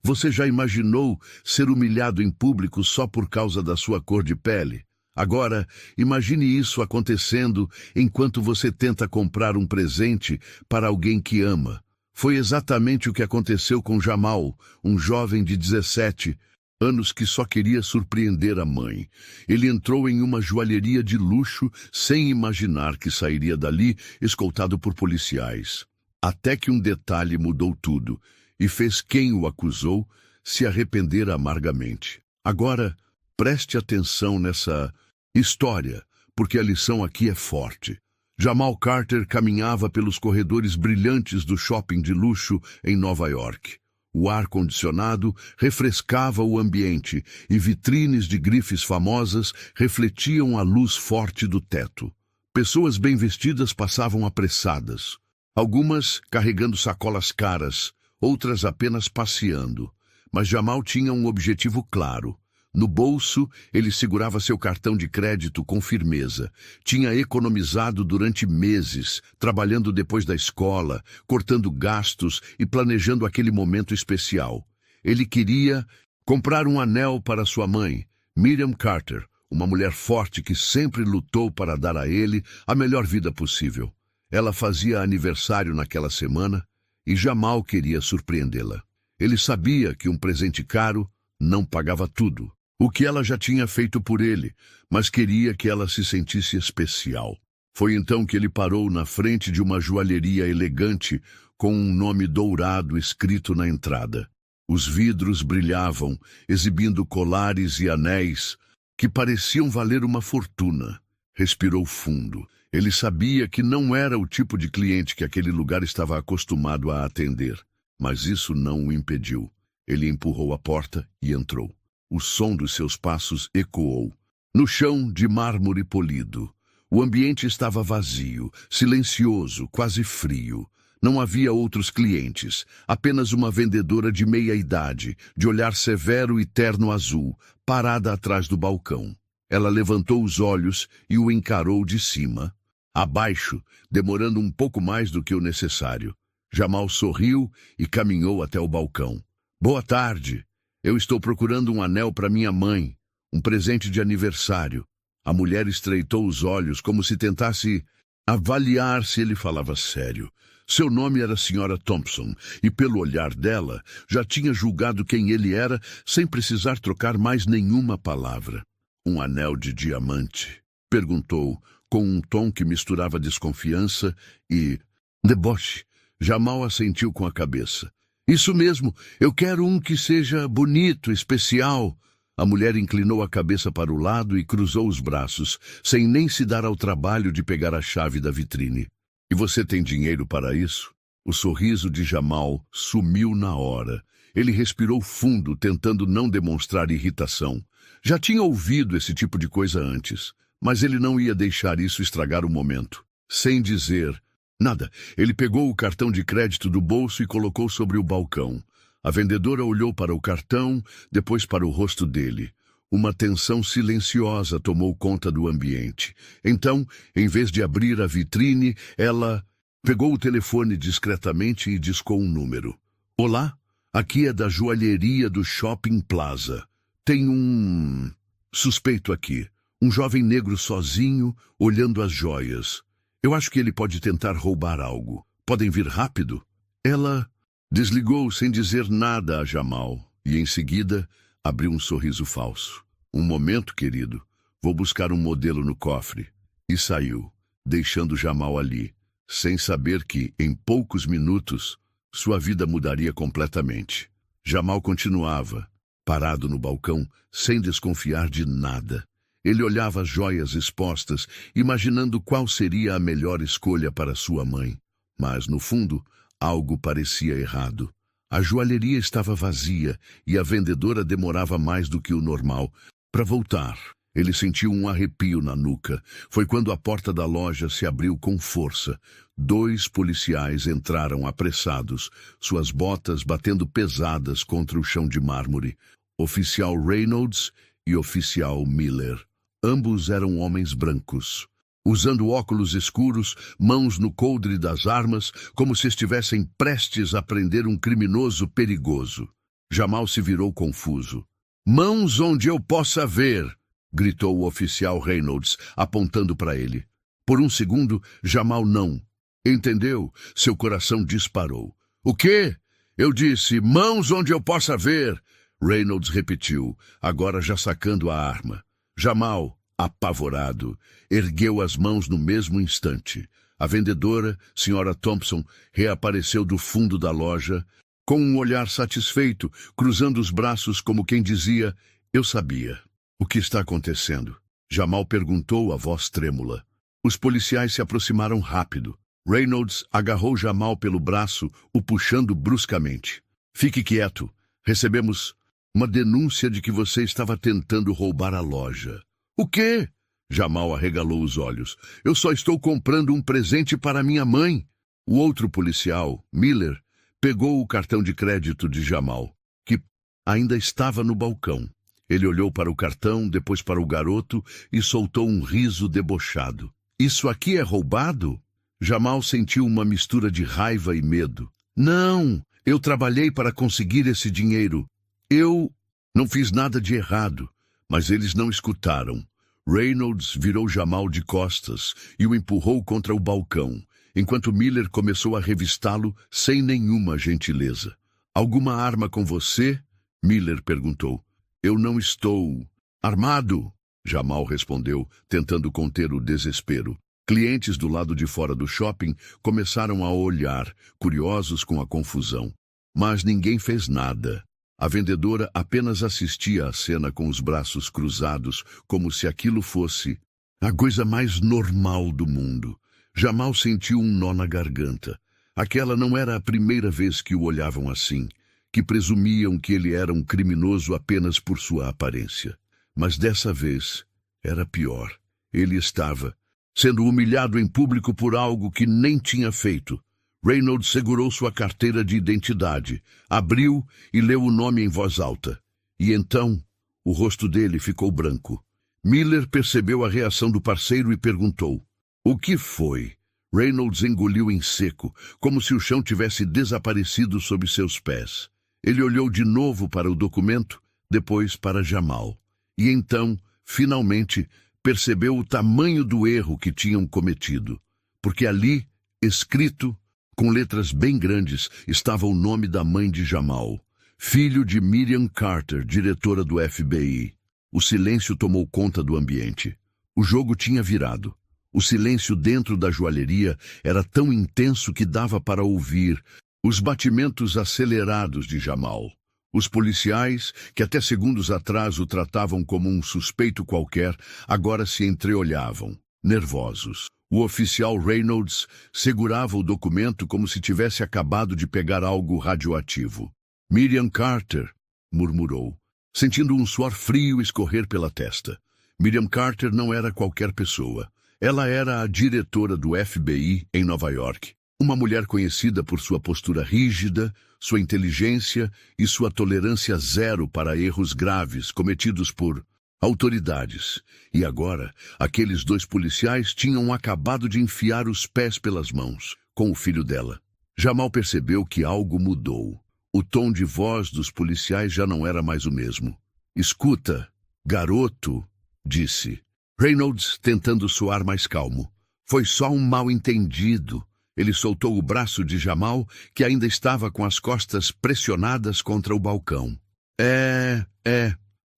Você já imaginou ser humilhado em público só por causa da sua cor de pele? Agora, imagine isso acontecendo enquanto você tenta comprar um presente para alguém que ama. Foi exatamente o que aconteceu com Jamal, um jovem de 17 anos que só queria surpreender a mãe. Ele entrou em uma joalheria de luxo sem imaginar que sairia dali escoltado por policiais. Até que um detalhe mudou tudo e fez quem o acusou se arrepender amargamente. Agora, preste atenção nessa história, porque a lição aqui é forte. Jamal Carter caminhava pelos corredores brilhantes do shopping de luxo em Nova York. O ar-condicionado refrescava o ambiente e vitrines de grifes famosas refletiam a luz forte do teto. Pessoas bem vestidas passavam apressadas, algumas carregando sacolas caras, outras apenas passeando. Mas Jamal tinha um objetivo claro. No bolso, ele segurava seu cartão de crédito com firmeza. Tinha economizado durante meses, trabalhando depois da escola, cortando gastos e planejando aquele momento especial. Ele queria comprar um anel para sua mãe, Miriam Carter, uma mulher forte que sempre lutou para dar a ele a melhor vida possível. Ela fazia aniversário naquela semana e Jamal queria surpreendê-la. Ele sabia que um presente caro não pagava tudo, o que ela já tinha feito por ele, mas queria que ela se sentisse especial. Foi então que ele parou na frente de uma joalheria elegante com um nome dourado escrito na entrada. Os vidros brilhavam, exibindo colares e anéis que pareciam valer uma fortuna. Respirou fundo. Ele sabia que não era o tipo de cliente que aquele lugar estava acostumado a atender, mas isso não o impediu. Ele empurrou a porta e entrou. O som dos seus passos ecoou. No chão de mármore polido. O ambiente estava vazio, silencioso, quase frio. Não havia outros clientes, apenas uma vendedora de meia-idade, de olhar severo e terno azul, parada atrás do balcão. Ela levantou os olhos e o encarou de cima a baixo, demorando um pouco mais do que o necessário. Jamal sorriu e caminhou até o balcão. Boa tarde. Eu estou procurando um anel para minha mãe, um presente de aniversário. A mulher estreitou os olhos como se tentasse avaliar se ele falava sério. Seu nome era Sra. Thompson, e pelo olhar dela, já tinha julgado quem ele era sem precisar trocar mais nenhuma palavra. Um anel de diamante? Perguntou, com um tom que misturava desconfiança e deboche. Jamal assentiu com a cabeça. Isso mesmo, eu quero um que seja bonito, especial. A mulher inclinou a cabeça para o lado e cruzou os braços, sem nem se dar ao trabalho de pegar a chave da vitrine. E você tem dinheiro para isso? O sorriso de Jamal sumiu na hora. Ele respirou fundo, tentando não demonstrar irritação. Já tinha ouvido esse tipo de coisa antes, mas ele não ia deixar isso estragar o momento. Sem dizer nada, ele pegou o cartão de crédito do bolso e colocou sobre o balcão. A vendedora olhou para o cartão, depois para o rosto dele. Uma tensão silenciosa tomou conta do ambiente. Então, em vez de abrir a vitrine, ela pegou o telefone discretamente e discou um número. Olá, aqui é da joalheria do Shopping Plaza. Tem um suspeito aqui. Um jovem negro sozinho, olhando as joias. Eu acho que ele pode tentar roubar algo. Podem vir rápido? Ela desligou sem dizer nada a Jamal e, em seguida, abriu um sorriso falso. Um momento, querido. Vou buscar um modelo no cofre. E saiu, deixando Jamal ali, sem saber que, em poucos minutos, sua vida mudaria completamente. Jamal continuava, parado no balcão, sem desconfiar de nada. Ele olhava as joias expostas, imaginando qual seria a melhor escolha para sua mãe. Mas, no fundo, algo parecia errado. A joalheria estava vazia e a vendedora demorava mais do que o normal para voltar. Ele sentiu um arrepio na nuca. Foi quando a porta da loja se abriu com força. 2 policiais entraram apressados, suas botas batendo pesadas contra o chão de mármore. Oficial Reynolds e Oficial Miller. Ambos eram homens brancos, usando óculos escuros, mãos no coldre das armas, como se estivessem prestes a prender um criminoso perigoso. Jamal se virou confuso. Mãos onde eu possa ver! Gritou o oficial Reynolds, apontando para ele. Por um segundo, Jamal não. Entendeu? Seu coração disparou. O quê? Eu disse, mãos onde eu possa ver! Reynolds repetiu, agora já sacando a arma. Jamal, apavorado, ergueu as mãos no mesmo instante. A vendedora, Sra. Thompson, reapareceu do fundo da loja, com um olhar satisfeito, cruzando os braços como quem dizia, eu sabia. O que está acontecendo? Jamal perguntou, a voz trêmula. Os policiais se aproximaram rápido. Reynolds agarrou Jamal pelo braço, o puxando bruscamente. Fique quieto. Recebemos uma denúncia de que você estava tentando roubar a loja. O quê? Jamal arregalou os olhos. Eu só estou comprando um presente para minha mãe. O outro policial, Miller, pegou o cartão de crédito de Jamal, que ainda estava no balcão. Ele olhou para o cartão, depois para o garoto e soltou um riso debochado. Isso aqui é roubado? Jamal sentiu uma mistura de raiva e medo. Não, eu trabalhei para conseguir esse dinheiro. Eu não fiz nada de errado, mas eles não escutaram. Reynolds virou Jamal de costas e o empurrou contra o balcão, enquanto Miller começou a revistá-lo sem nenhuma gentileza. Alguma arma com você? Miller perguntou. Eu não estou armado, Jamal respondeu, tentando conter o desespero. Clientes do lado de fora do shopping começaram a olhar, curiosos com a confusão. Mas ninguém fez nada. A vendedora apenas assistia à cena com os braços cruzados, como se aquilo fosse a coisa mais normal do mundo. Jamal sentiu um nó na garganta. Aquela não era a primeira vez que o olhavam assim, que presumiam que ele era um criminoso apenas por sua aparência. Mas dessa vez era pior. Ele estava sendo humilhado em público por algo que nem tinha feito. Reynolds segurou sua carteira de identidade, abriu e leu o nome em voz alta. E então, o rosto dele ficou branco. Miller percebeu a reação do parceiro e perguntou, o que foi? Reynolds engoliu em seco, como se o chão tivesse desaparecido sob seus pés. Ele olhou de novo para o documento, depois para Jamal. E então, finalmente, percebeu o tamanho do erro que tinham cometido. Porque ali, escrito, com letras bem grandes, estava o nome da mãe de Jamal, filho de Miriam Carter, diretora do FBI. O silêncio tomou conta do ambiente. O jogo tinha virado. O silêncio dentro da joalheria era tão intenso que dava para ouvir os batimentos acelerados de Jamal. Os policiais, que até segundos atrás o tratavam como um suspeito qualquer, agora se entreolhavam, nervosos. O oficial Reynolds segurava o documento como se tivesse acabado de pegar algo radioativo. Miriam Carter, murmurou, sentindo um suor frio escorrer pela testa. Miriam Carter não era qualquer pessoa. Ela era a diretora do FBI em Nova York. Uma mulher conhecida por sua postura rígida, sua inteligência e sua tolerância zero para erros graves cometidos por autoridades. E agora, aqueles dois policiais tinham acabado de enfiar os pés pelas mãos, com o filho dela. Jamal percebeu que algo mudou. O tom de voz dos policiais já não era mais o mesmo. Escuta, garoto, disse. Reynolds, tentando soar mais calmo. Foi só um mal-entendido. Ele soltou o braço de Jamal, que ainda estava com as costas pressionadas contra o balcão.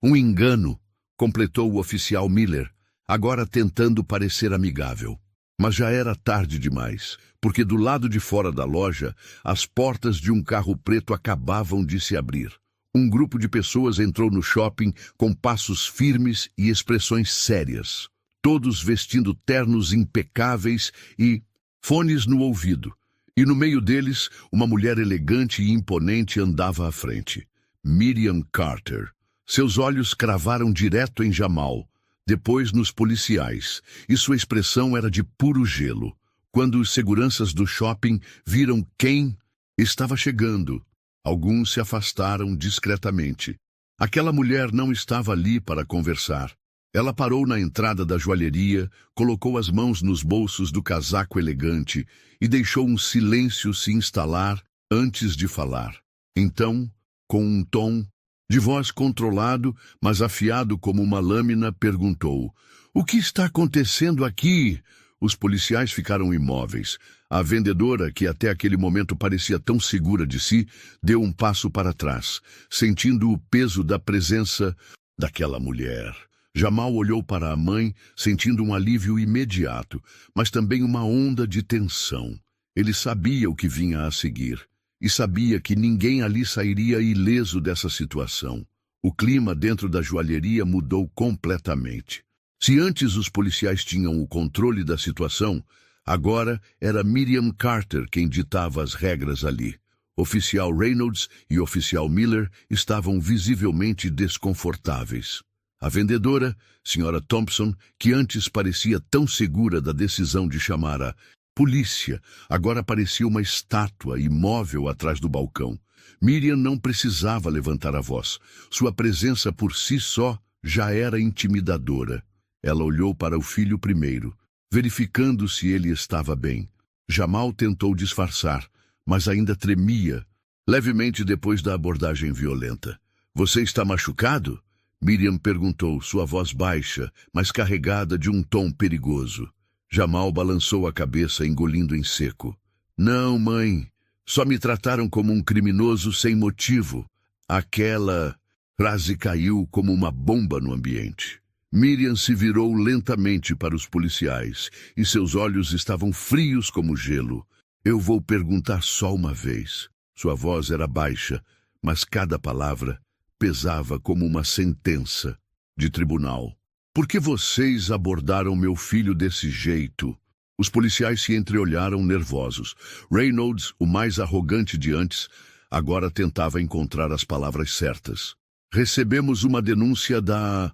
Um engano, completou o oficial Miller, agora tentando parecer amigável. Mas já era tarde demais, porque do lado de fora da loja, as portas de um carro preto acabavam de se abrir. Um grupo de pessoas entrou no shopping com passos firmes e expressões sérias, todos vestindo ternos impecáveis e fones no ouvido. E no meio deles, uma mulher elegante e imponente andava à frente. Miriam Carter. Seus olhos cravaram direto em Jamal, depois nos policiais, e sua expressão era de puro gelo. Quando os seguranças do shopping viram quem estava chegando, alguns se afastaram discretamente. Aquela mulher não estava ali para conversar. Ela parou na entrada da joalheria, colocou as mãos nos bolsos do casaco elegante e deixou um silêncio se instalar antes de falar. Então, Com um tom de voz controlado, mas afiado como uma lâmina, perguntou: "O que está acontecendo aqui?" Os policiais ficaram imóveis. A vendedora, que até aquele momento parecia tão segura de si, deu um passo para trás, sentindo o peso da presença daquela mulher. Jamal olhou para a mãe, sentindo um alívio imediato, mas também uma onda de tensão. Ele sabia o que vinha a seguir, e sabia que ninguém ali sairia ileso dessa situação. O clima dentro da joalheria mudou completamente. Se antes os policiais tinham o controle da situação, agora era Miriam Carter quem ditava as regras ali. Oficial Reynolds e oficial Miller estavam visivelmente desconfortáveis. A vendedora, Sra. Thompson, que antes parecia tão segura da decisão de chamar a polícia, agora parecia uma estátua imóvel atrás do balcão. Miriam não precisava levantar a voz. Sua presença por si só já era intimidadora. Ela olhou para o filho primeiro, verificando se ele estava bem. Jamal tentou disfarçar, mas ainda tremia, levemente depois da abordagem violenta. "Você está machucado?" Miriam perguntou, sua voz baixa, mas carregada de um tom perigoso. Jamal balançou a cabeça, engolindo em seco. "Não, mãe. Só me trataram como um criminoso sem motivo." Aquela frase caiu como uma bomba no ambiente. Miriam se virou lentamente para os policiais, e seus olhos estavam frios como gelo. "Eu vou perguntar só uma vez." Sua voz era baixa, mas cada palavra pesava como uma sentença de tribunal. "Por que vocês abordaram meu filho desse jeito?" Os policiais se entreolharam nervosos. Reynolds, o mais arrogante de antes, agora tentava encontrar as palavras certas. "Recebemos uma denúncia da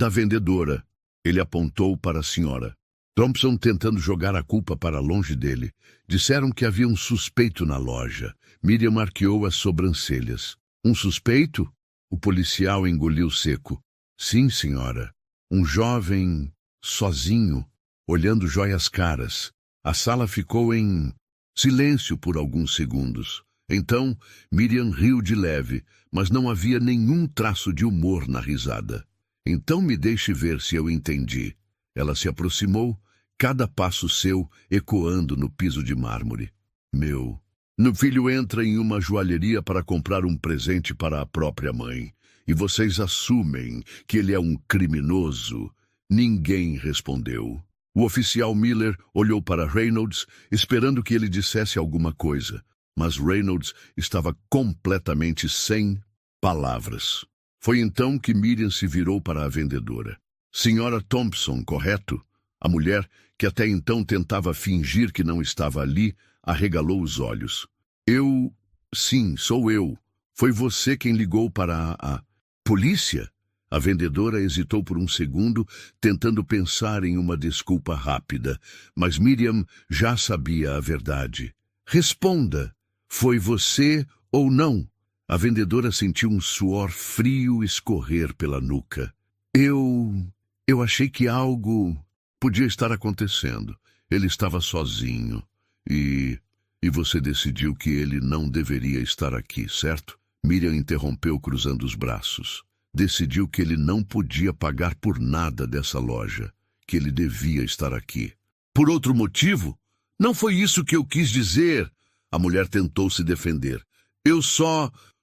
vendedora." Ele apontou para a senhora Thompson, tentando jogar a culpa para longe dele. "Disseram que havia um suspeito na loja." Miriam arqueou as sobrancelhas. "Um suspeito?" O policial engoliu seco. "Sim, senhora. Um jovem, sozinho, olhando joias caras." A sala ficou em silêncio por alguns segundos. Então, Miriam riu de leve, mas não havia nenhum traço de humor na risada. "Então me deixe ver se eu entendi." Ela se aproximou, cada passo seu ecoando no piso de mármore. "Meu filho entra em uma joalheria para comprar um presente para a própria mãe, e vocês assumem que ele é um criminoso." Ninguém respondeu. O oficial Miller olhou para Reynolds, esperando que ele dissesse alguma coisa, mas Reynolds estava completamente sem palavras. Foi então que Miriam se virou para a vendedora. "Senhora Thompson, correto?" A mulher, que até então tentava fingir que não estava ali, arregalou os olhos. Sim, sou eu. Foi você quem ligou para a polícia?" A vendedora hesitou por um segundo, tentando pensar em uma desculpa rápida, mas Miriam já sabia a verdade. "Responda, foi você ou não?" A vendedora sentiu um suor frio escorrer pela nuca. Eu achei que algo podia estar acontecendo. Ele estava sozinho. E você decidiu que ele não deveria estar aqui, certo?" Miriam interrompeu, cruzando os braços. "Decidiu que ele não podia pagar por nada dessa loja, que ele devia estar aqui." "Por outro motivo? Não foi isso que eu quis dizer." A mulher tentou se defender.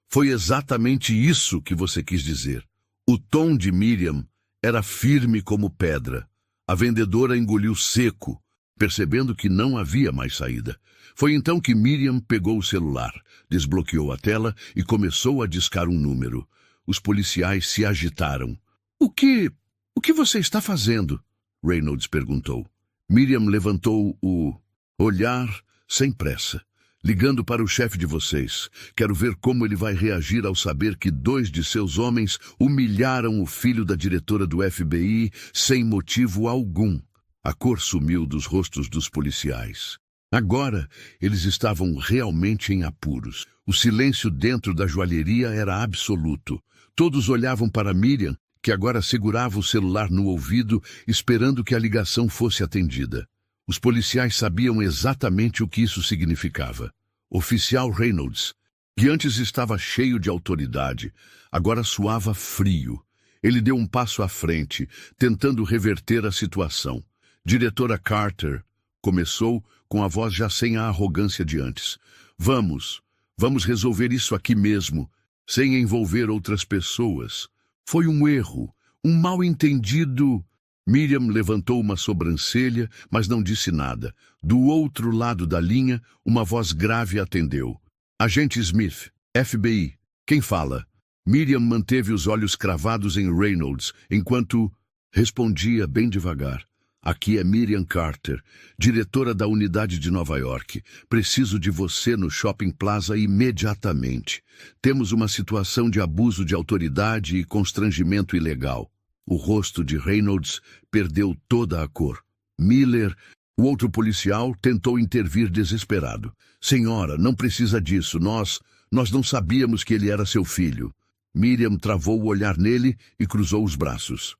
Foi exatamente isso que você quis dizer." O tom de Miriam era firme como pedra. A vendedora engoliu seco, percebendo que não havia mais saída. Foi então que Miriam pegou o celular, desbloqueou a tela e começou a discar um número. Os policiais se agitaram. O que você está fazendo?" Reynolds perguntou. Miriam levantou o olhar sem pressa. "Ligando para o chefe de vocês. Quero ver como ele vai reagir ao saber que 2 de seus homens humilharam o filho da diretora do FBI sem motivo algum." A cor sumiu dos rostos dos policiais. Agora, eles estavam realmente em apuros. O silêncio dentro da joalheria era absoluto. Todos olhavam para Miriam, que agora segurava o celular no ouvido, esperando que a ligação fosse atendida. Os policiais sabiam exatamente o que isso significava. "Oficial Reynolds, que antes estava cheio de autoridade, agora suava frio. Ele deu um passo à frente, tentando reverter a situação. Diretora Carter começou com a voz já sem a arrogância de antes. Vamos resolver isso aqui mesmo, sem envolver outras pessoas. Foi um erro, um mal-entendido. Miriam levantou uma sobrancelha, mas não disse nada. Do outro lado da linha, uma voz grave atendeu. Agente Smith, FBI, quem fala? Miriam manteve os olhos cravados em Reynolds, enquanto respondia bem devagar. Aqui é Miriam Carter, diretora da unidade de Nova York. Preciso de você no Shopping Plaza imediatamente. Temos uma situação de abuso de autoridade e constrangimento ilegal. O rosto de Reynolds perdeu toda a cor. Miller, o outro policial, tentou intervir desesperado. Senhora, não precisa disso. Nós não sabíamos que ele era seu filho. Miriam travou o olhar nele e cruzou os braços.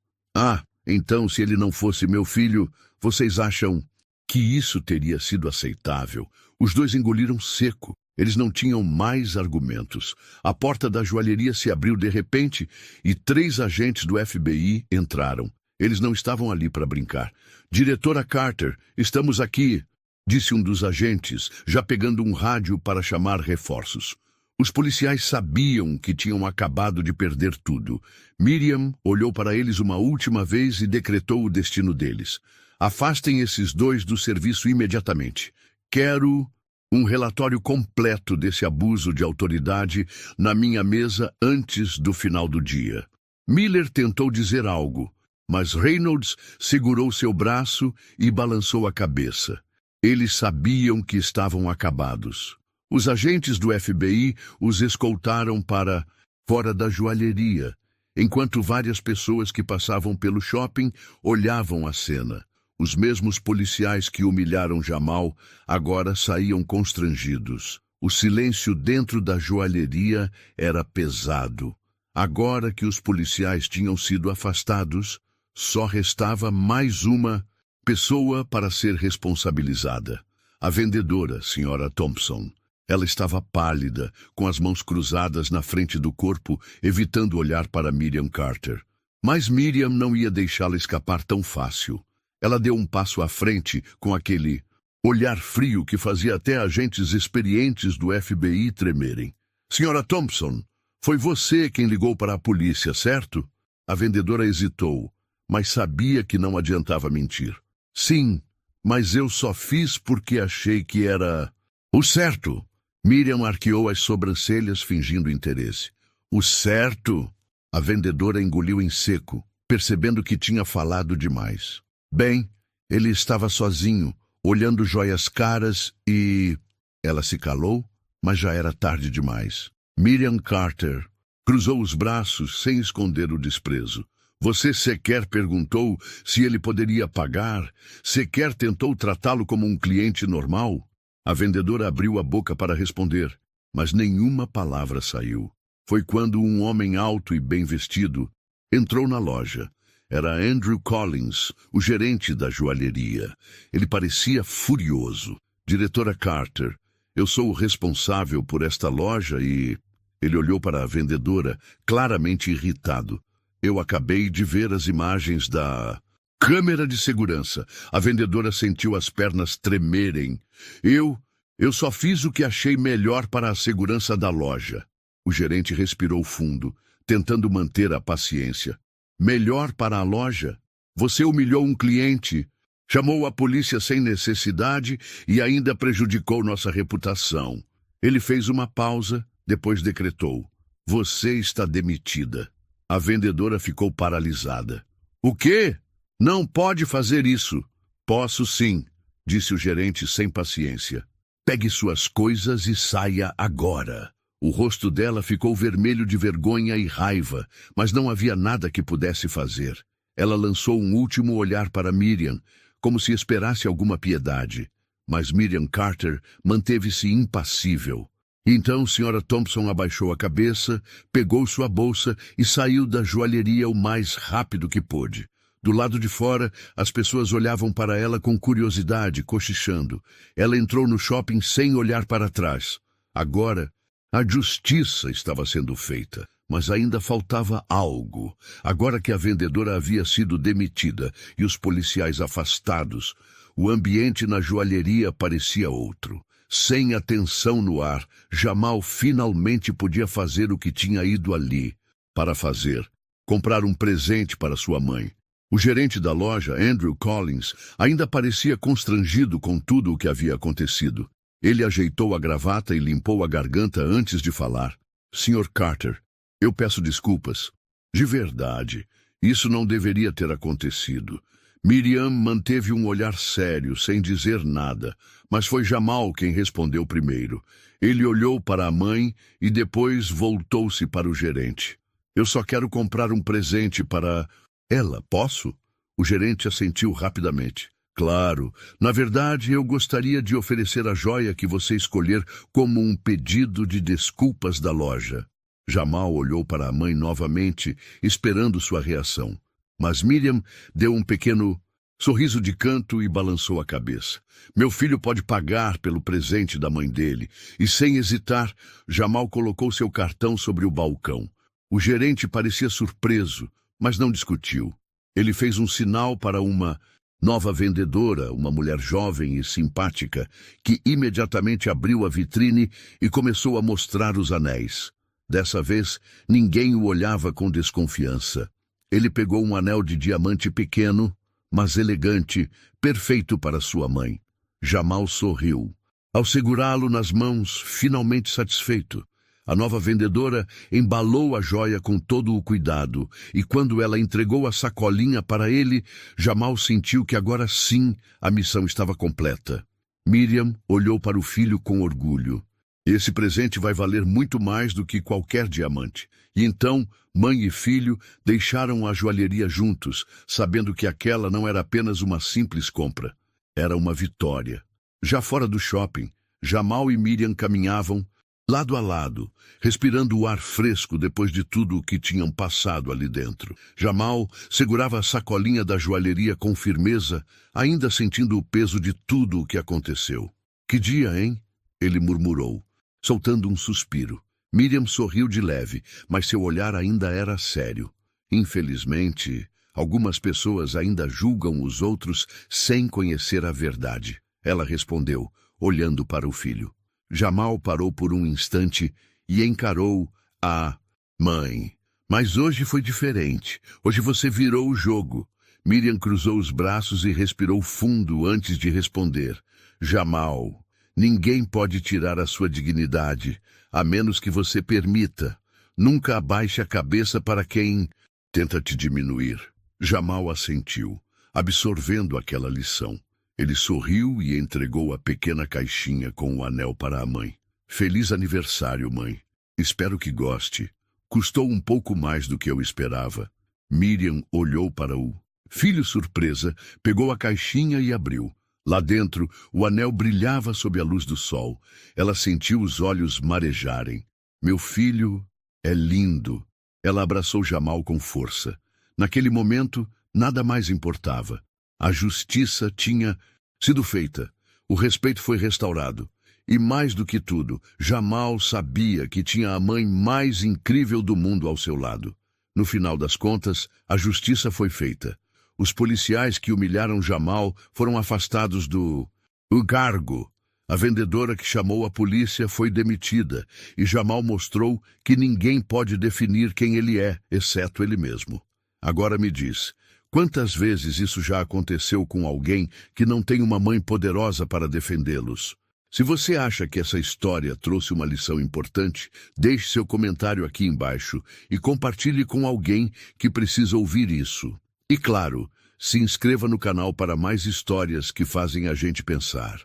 Então, se ele não fosse meu filho, vocês acham que isso teria sido aceitável? Os dois engoliram seco. Eles não tinham mais argumentos. A porta da joalheria se abriu de repente e 3 agentes do FBI entraram. Eles não estavam ali para brincar. Diretora Carter, estamos aqui, disse um dos agentes, já pegando um rádio para chamar reforços. Os policiais sabiam que tinham acabado de perder tudo. Miriam olhou para eles uma última vez e decretou o destino deles. Afastem esses 2 do serviço imediatamente. Quero um relatório completo desse abuso de autoridade na minha mesa antes do final do dia. Miller tentou dizer algo, mas Reynolds segurou seu braço e balançou a cabeça. Eles sabiam que estavam acabados. Os agentes do FBI os escoltaram para fora da joalheria, enquanto várias pessoas que passavam pelo shopping olhavam a cena. Os mesmos policiais que humilharam Jamal agora saíam constrangidos. O silêncio dentro da joalheria era pesado. Agora que os policiais tinham sido afastados, só restava mais uma pessoa para ser responsabilizada. A vendedora, Sra. Thompson. Ela estava pálida, com as mãos cruzadas na frente do corpo, evitando olhar para Miriam Carter. Mas Miriam não ia deixá-la escapar tão fácil. Ela deu um passo à frente com aquele olhar frio que fazia até agentes experientes do FBI tremerem. Sra. Thompson, foi você quem ligou para a polícia, certo? A vendedora hesitou, mas sabia que não adiantava mentir. Sim, mas eu só fiz porque achei que era o certo. Miriam arqueou as sobrancelhas, fingindo interesse. O certo? A vendedora engoliu em seco, percebendo que tinha falado demais. Bem, ele estava sozinho, olhando joias caras e... Ela se calou, mas já era tarde demais. Miriam Carter cruzou os braços sem esconder o desprezo. Você sequer perguntou se ele poderia pagar? Sequer tentou tratá-lo como um cliente normal? A vendedora abriu a boca para responder, mas nenhuma palavra saiu. Foi quando um homem alto e bem vestido entrou na loja. Era Andrew Collins, o gerente da joalheria. Ele parecia furioso. Diretora Carter, eu sou o responsável por esta loja e... Ele olhou para a vendedora, claramente irritado. Eu acabei de ver as imagens da câmera de segurança. A vendedora sentiu as pernas tremerem. Eu só fiz o que achei melhor para a segurança da loja. O gerente respirou fundo, tentando manter a paciência. Melhor para a loja? Você humilhou um cliente, chamou a polícia sem necessidade e ainda prejudicou nossa reputação. Ele fez uma pausa, depois decretou. Você está demitida. A vendedora ficou paralisada. O quê? Não pode fazer isso. Posso sim, disse o gerente sem paciência. Pegue suas coisas e saia agora. O rosto dela ficou vermelho de vergonha e raiva, mas não havia nada que pudesse fazer. Ela lançou um último olhar para Miriam, como se esperasse alguma piedade. Mas Miriam Carter manteve-se impassível. Então, Sra. Thompson abaixou a cabeça, pegou sua bolsa e saiu da joalheria o mais rápido que pôde. Do lado de fora, as pessoas olhavam para ela com curiosidade, cochichando. Ela entrou no shopping sem olhar para trás. Agora, A justiça estava sendo feita, mas ainda faltava algo. Agora que a vendedora havia sido demitida e os policiais afastados, o ambiente na joalheria parecia outro. Sem atenção no ar, Jamal finalmente podia fazer o que tinha ido ali para fazer: comprar um presente para sua mãe. O gerente da loja, Andrew Collins, ainda parecia constrangido com tudo o que havia acontecido. Ele ajeitou a gravata e limpou a garganta antes de falar. Sr. Carter, eu peço desculpas. De verdade, isso não deveria ter acontecido. Miriam manteve um olhar sério, sem dizer nada, mas foi Jamal quem respondeu primeiro. Ele olhou para a mãe e depois voltou-se para o gerente. Eu só quero comprar um presente para ela, posso? O gerente assentiu rapidamente. Claro, na verdade eu gostaria de oferecer a joia que você escolher como um pedido de desculpas da loja. Jamal olhou para a mãe novamente, esperando sua reação. Mas Miriam deu um pequeno sorriso de canto e balançou a cabeça. Meu filho pode pagar pelo presente da mãe dele. E sem hesitar, Jamal colocou seu cartão sobre o balcão. O gerente parecia surpreso, mas não discutiu. Ele fez um sinal para uma nova vendedora, uma mulher jovem e simpática, que imediatamente abriu a vitrine e começou a mostrar os anéis. Dessa vez, ninguém o olhava com desconfiança. Ele pegou um anel de diamante pequeno, mas elegante, perfeito para sua mãe. Jamal sorriu. Ao segurá-lo nas mãos, finalmente satisfeito, a nova vendedora embalou a joia com todo o cuidado, e quando ela entregou a sacolinha para ele, Jamal sentiu que agora sim a missão estava completa. Miriam olhou para o filho com orgulho. Esse presente vai valer muito mais do que qualquer diamante. E então, mãe e filho deixaram a joalheria juntos, sabendo que aquela não era apenas uma simples compra. Era uma vitória. Já fora do shopping, Jamal e Miriam caminhavam lado a lado, respirando o ar fresco depois de tudo o que tinham passado ali dentro. Jamal segurava a sacolinha da joalheria com firmeza, ainda sentindo o peso de tudo o que aconteceu. Que dia, hein? Ele murmurou, soltando um suspiro. Miriam sorriu de leve, mas seu olhar ainda era sério. Infelizmente, algumas pessoas ainda julgam os outros sem conhecer a verdade. Ela respondeu, olhando para o filho. Jamal parou por um instante e encarou a mãe. Mas hoje foi diferente. Hoje você virou o jogo. Miriam cruzou os braços e respirou fundo antes de responder. Jamal, ninguém pode tirar a sua dignidade, a menos que você permita. Nunca abaixe a cabeça para quem tenta te diminuir. Jamal assentiu, absorvendo aquela lição. Ele sorriu e entregou a pequena caixinha com o anel para a mãe. Feliz aniversário, mãe. Espero que goste. Custou um pouco mais do que eu esperava. Miriam olhou para o filho surpresa, pegou a caixinha e abriu. Lá dentro, o anel brilhava sob a luz do sol. Ela sentiu os olhos marejarem. Meu filho é lindo. Ela abraçou Jamal com força. Naquele momento, nada mais importava. A justiça tinha sido feita. O respeito foi restaurado. E mais do que tudo, Jamal sabia que tinha a mãe mais incrível do mundo ao seu lado. No final das contas, a justiça foi feita. Os policiais que humilharam Jamal foram afastados do cargo. A vendedora que chamou a polícia foi demitida, e Jamal mostrou que ninguém pode definir quem ele é, exceto ele mesmo. Agora me diz, quantas vezes isso já aconteceu com alguém que não tem uma mãe poderosa para defendê-los? Se você acha que essa história trouxe uma lição importante, deixe seu comentário aqui embaixo e compartilhe com alguém que precisa ouvir isso. E claro, se inscreva no canal para mais histórias que fazem a gente pensar.